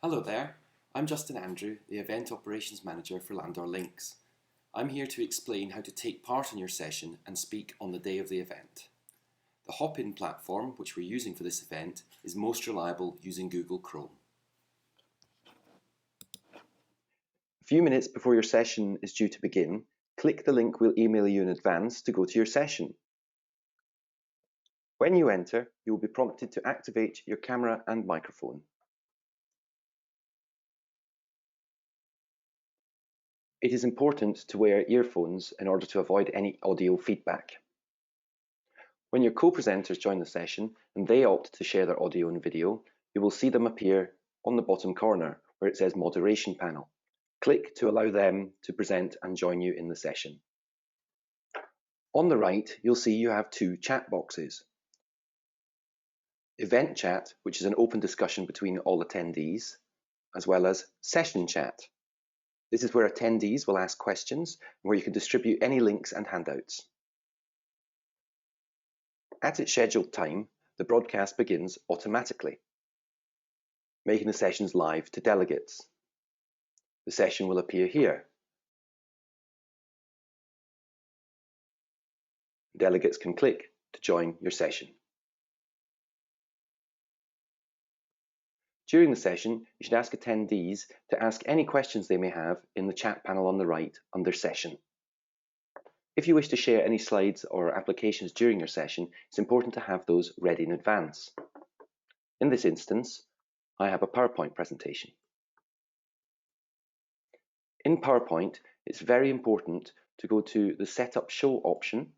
Hello there, I'm Justin Andrew, the Event Operations Manager for Landor LINKS. I'm here to explain how to take part in your session and speak on the day of the event. The Hopin platform, which we're using for this event, is most reliable using Google Chrome. A few minutes before your session is due to begin, click the link we'll email you in advance to go to your session. When you enter, you will be prompted to activate your camera and microphone. It is important to wear earphones in order to avoid any audio feedback. When your co-presenters join the session and they opt to share their audio and video, you will see them appear on the bottom corner where it says Moderation Panel. Click to allow them to present and join you in the session. On the right, you'll see you have two chat boxes. Event Chat, which is an open discussion between all attendees, as well as Session Chat. This is where attendees will ask questions and where you can distribute any links and handouts. At its scheduled time, the broadcast begins automatically, making the sessions live to delegates. The session will appear here. Delegates can click to join your session. During the session, you should ask attendees to ask any questions they may have in the chat panel on the right under Session. If you wish to share any slides or applications during your session, it's important to have those ready in advance. In this instance, I have a PowerPoint presentation. In PowerPoint, it's very important to go to the Setup Show option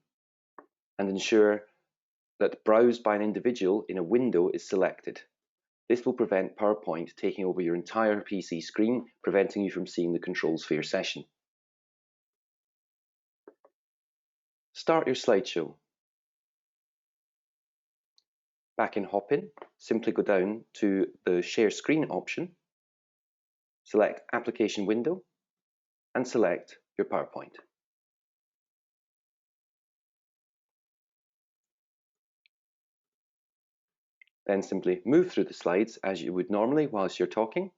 and ensure that Browse by an individual in a window is selected. This will prevent PowerPoint taking over your entire PC screen, preventing you from seeing the controls for your session. Start your slideshow. Back in Hopin, simply go down to the Share Screen option, select Application Window, and select your PowerPoint. Then simply move through the slides as you would normally whilst you're talking.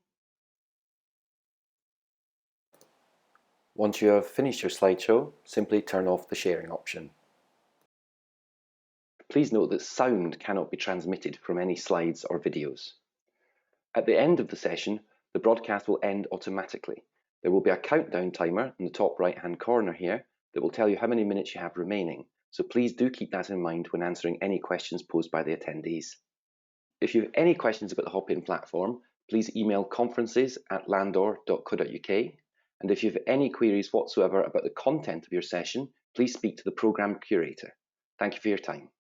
Once you have finished your slideshow, simply turn off the sharing option. Please note that sound cannot be transmitted from any slides or videos. At the end of the session, the broadcast will end automatically. There will be a countdown timer in the top right-hand corner here that will tell you how many minutes you have remaining, so please do keep that in mind when answering any questions posed by the attendees. If you have any questions about the Hopin platform, please email conferences@landor.co.uk, and if you have any queries whatsoever about the content of your session, please speak to the program curator. Thank you for your time.